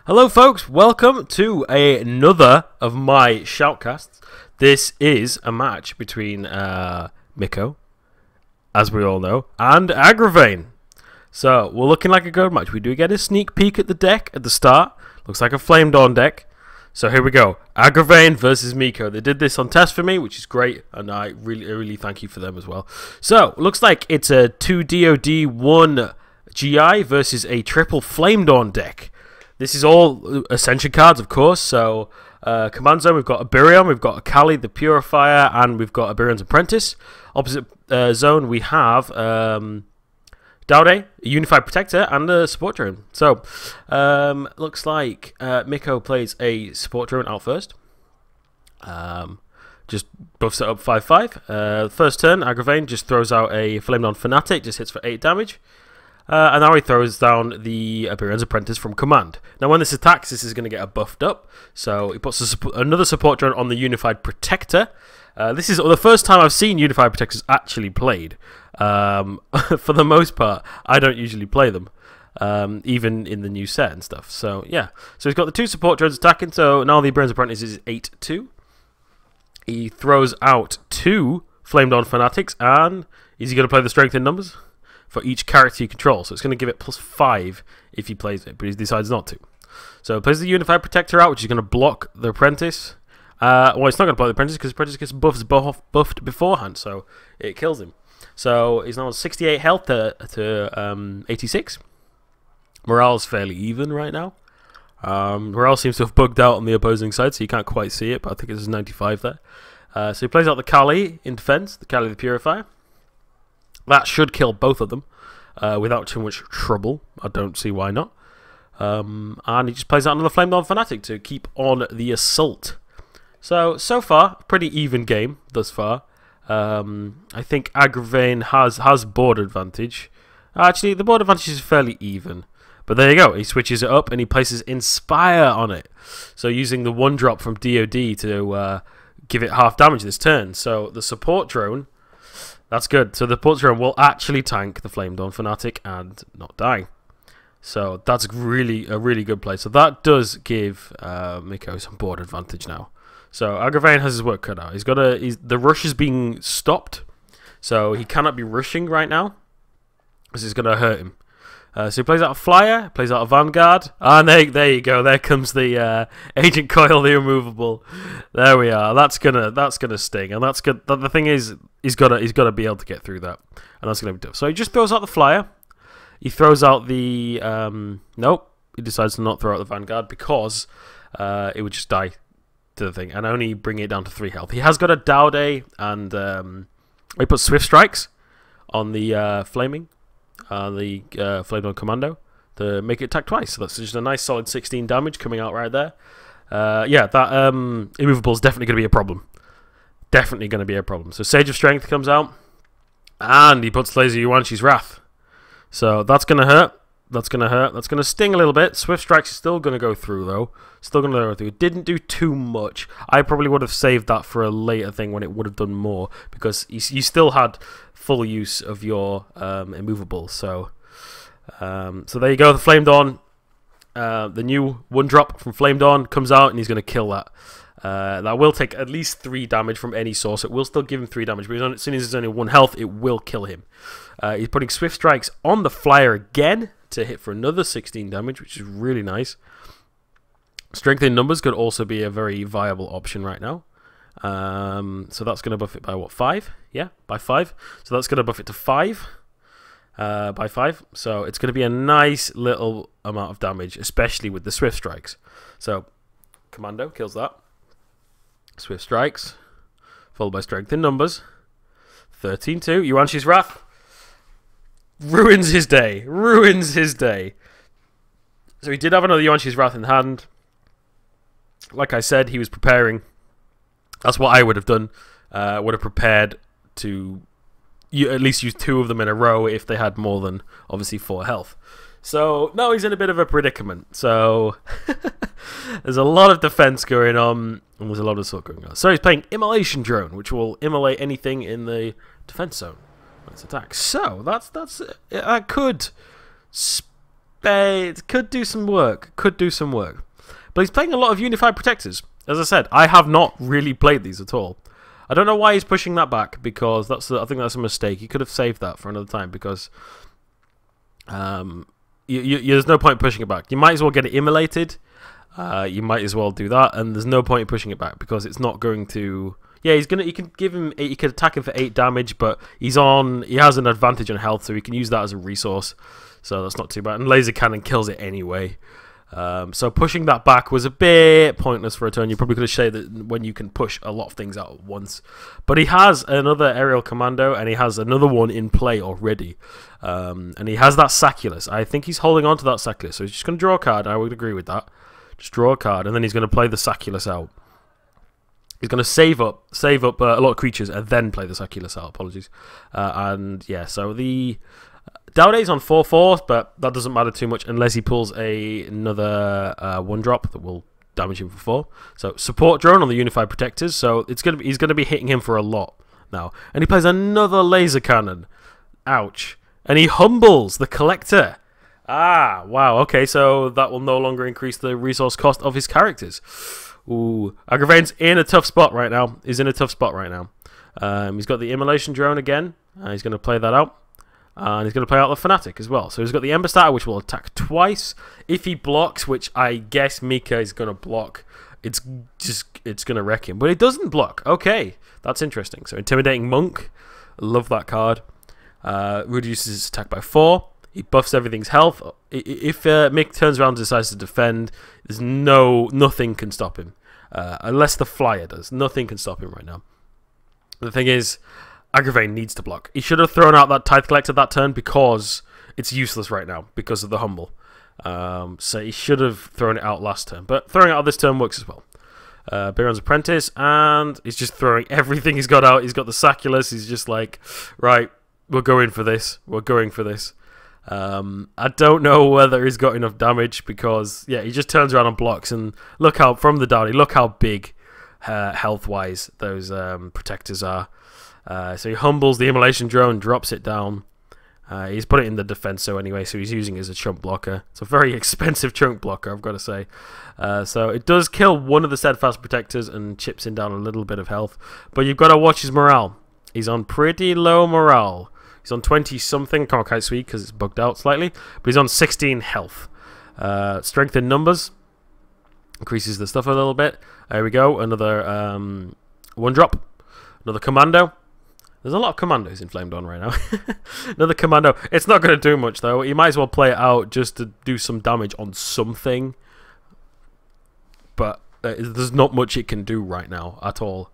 Hello folks, welcome to another of my Shoutcasts. This is a match between Mik1o, as we all know, and Agrivane. So, we're looking like a good match. We do get a sneak peek at the deck at the start. Looks like a Flame Dawn deck. So here we go. Agrivane versus Mik1o. They did this on test for me, which is great, and I really thank you for them as well. So, looks like it's a 2 DOD, 1 GI versus a triple Flame Dawn deck. This is all Ascension cards, of course. So, Command Zone, we've got Agrivane, we've got Akali, the Purifier, and we've got Agrivane Apprentice. Opposite zone, we have Daude, a Unified Protector, and a Support Drone. So, looks like Mik1o plays a Support Drone out first. Just buffs it up 5/5. First turn, Agrivane just throws out a Flame Dawn Fanatic, just hits for 8 damage. And now he throws down the Agrivane Apprentice from Command. Now when this attacks, this is going to get buffed up. So he puts another Support Drone on the Unified Protector. This is the first time I've seen Unified Protectors actually played. For the most part, I don't usually play them. Even in the new set and stuff. So yeah. So he's got the 2 Support Drones attacking. So now the Agrivane Apprentice is 8/2. He throws out 2 Flame Dawn Fanatics. And is he going to play the Strength in Numbers? For each character you control, so it's going to give it +5 if he plays it, but he decides not to. So he plays the Unified Protector out, which is going to block the Apprentice. Well, it's not going to block the Apprentice because the Apprentice gets buffed beforehand, so it kills him. So he's now on 68 health to 86. Morale's fairly even right now. Morale seems to have bugged out on the opposing side, so you can't quite see it, but I think it's 95 there. So he plays out the Kali in defense, the Kali the Purifier. That should kill both of them without too much trouble. I don't see why not. And he just plays out another Flame Dawn Fanatic to keep on the assault. So far, pretty even game thus far. I think Agrivane has board advantage. Actually, the board advantage is fairly even. But there you go. He switches it up and he places Inspire on it. So using the 1-drop from DOD to give it half damage this turn. So the Support Drone... That's good. So the Support Drone will actually tank the Flame Dawn Fanatic and not die. So that's a really good play. So that does give Mik1o some board advantage now. So Agrivane has his work cut out. The rush is being stopped. So he cannot be rushing right now. Because it's going to hurt him. So he plays out a Flyer, plays out a Vanguard, and there you go. There comes the Agent Coil, the removable. There we are. That's gonna sting, and that's good. The thing is, he's gotta be able to get through that, and that's gonna be tough. So he just throws out the Flyer. He throws out the nope. He decides to not throw out the Vanguard because it would just die to the thing and only bring it down to 3 health. He has got a Daude, and he puts Swift Strikes on the Flaming. The Flame Dawn Commando to make it attack twice. So that's just a nice solid 16 damage coming out right there. Yeah, that immovable is definitely going to be a problem. Definitely going to be a problem. So Sage of Strength comes out, and he puts Laser Yuanshi's Wrath. So that's going to hurt. That's going to hurt. That's going to sting a little bit. Swift Strikes is still going to go through, though. Still going to go through. It didn't do too much. I probably would have saved that for a later thing when it would have done more, because you still had full use of your immovable. So there you go. The Flame Dawn, the new 1-drop from Flame Dawn comes out, and he's going to kill that. That will take at least 3 damage from any source. It will still give him 3 damage, but as soon as he's only 1 health, it will kill him. He's putting Swift Strikes on the Flyer again to hit for another 16 damage, which is really nice. Strength in Numbers could also be a very viable option right now. So that's going to buff it by what, 5? Yeah, by 5. So that's going to buff it to 5 by 5. So it's going to be a nice little amount of damage, especially with the Swift Strikes. So Commando kills that. Swift Strikes, followed by Strength in Numbers. 13-2. Yuanshi's Wrath. Ruins his day. Ruins his day. So he did have another Yuanshi's Wrath in hand. Like I said, he was preparing. That's what I would have done. Would have prepared to at least use 2 of them in a row if they had more than, obviously, 4 health. So now he's in a bit of a predicament. So there's a lot of defense going on, and there's a lot of assault going on. So he's playing Immolation Drone, which will immolate anything in the defense zone when it's attacked. So that could it could do some work. Could do some work. But he's playing a lot of Unified Protectors. As I said, I have not really played these at all. I don't know why he's pushing that back, because I think that's a mistake. He could have saved that for another time, because there's no point pushing it back. You might as well get it immolated. You might as well do that, and there's no point in pushing it back, because it's not going to... Yeah, he can give him. He can attack him for 8 damage, but he has an advantage on health, so he can use that as a resource. So that's not too bad. And laser cannon kills it anyway. So pushing that back was a bit pointless for a turn. You probably could have showed that when you can push a lot of things out at once. But he has another aerial commando, and he has another one in play already. And he has that Saculus. I think he's holding on to that Saculus, so he's just going to draw a card. I would agree with that. Just draw a card, and then he's going to play the Saculus out. He's going to save up a lot of creatures and then play the Saculus out. Apologies. And yeah, so the Dowday's on 4/4, but that doesn't matter too much unless he pulls another 1-drop that will damage him for 4. So support drone on the Unified Protectors. So he's going to be hitting him for a lot now. And he plays another laser cannon. Ouch. And he humbles the Collector. Ah, wow. Okay, so that will no longer increase the resource cost of his characters. Ooh, Agravane's in a tough spot right now. He's in a tough spot right now. He's got the Immolation Drone again. He's going to play that out. And he's going to play out the Fanatic as well. So he's got the Ember Starter, which will attack twice. If he blocks, which I guess Mik1o is going to block, it's going to wreck him. But it doesn't block. Okay, that's interesting. So Intimidating Monk. Love that card. Reduces his attack by 4. He buffs everything's health. If Mick turns around and decides to defend, there's nothing can stop him. Unless the Flyer does. Nothing can stop him right now. The thing is, Agrivane needs to block. He should have thrown out that Tithe Collector that turn, because it's useless right now because of the Humble. So he should have thrown it out last turn. But throwing it out this turn works as well. Biron's Apprentice, and he's just throwing everything he's got out. He's got the Saculus. He's just like, right, we're going for this. We're going for this. I don't know whether he's got enough damage, because yeah, he just turns around and blocks, and look how from the Dowdy, look how big health wise those protectors are. So he humbles the Immolation Drone, drops it down. He's put it in the defenso anyway, so he's using it as a chunk blocker. It's a very expensive chunk blocker, I've got to say. So it does kill one of the Steadfast Protectors and chips him down a little bit of health, but you've got to watch his morale. He's on pretty low morale. He's on 20-something, can't quite sweet because it's bugged out slightly, but he's on 16 health. Strength in numbers increases the stuff a little bit. There we go, another 1-drop, another commando. There's a lot of commandos in Flamed On right now. Another commando. It's not going to do much though. You might as well play it out just to do some damage on something, but there's not much it can do right now at all.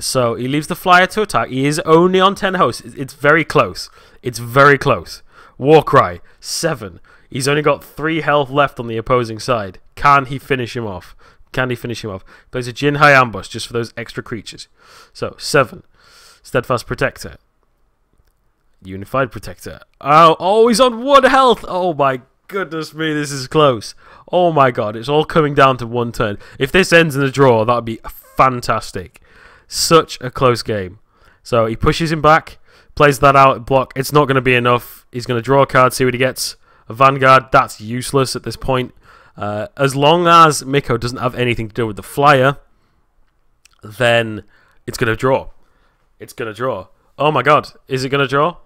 So he leaves the Flyer to attack. He is only on 10 hosts. It's very close. It's very close. Warcry, 7. He's only got 3 health left on the opposing side. Can he finish him off? Can he finish him off? Plays a Jin High Ambush just for those extra creatures. So, 7. Steadfast Protector. Unified Protector. Oh, he's on 1 health. Oh my goodness me, this is close. Oh my god, it's all coming down to 1 turn. If this ends in a draw, that would be fantastic. Such a close game. So he pushes him back, plays that out, block. It's not going to be enough. He's going to draw a card, see what he gets. A Vanguard, that's useless at this point. As long as Mik1o doesn't have anything to do with the Flyer, then it's going to draw. It's going to draw. Oh my god, is it going to draw?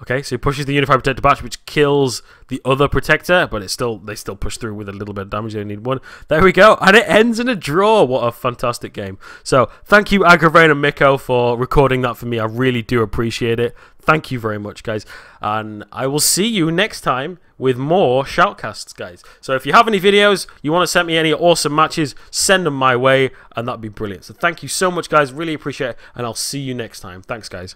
Okay, so he pushes the Unified Protector back, which kills the other Protector, but they still push through with a little bit of damage. They need 1. There we go, and it ends in a draw. What a fantastic game. So, thank you, Agrivane and Mik1o, for recording that for me. I really do appreciate it. Thank you very much, guys. And I will see you next time with more Shoutcasts, guys. So, if you have any videos, you want to send me any awesome matches, send them my way, and that'd be brilliant. So, thank you so much, guys. Really appreciate it, and I'll see you next time. Thanks, guys.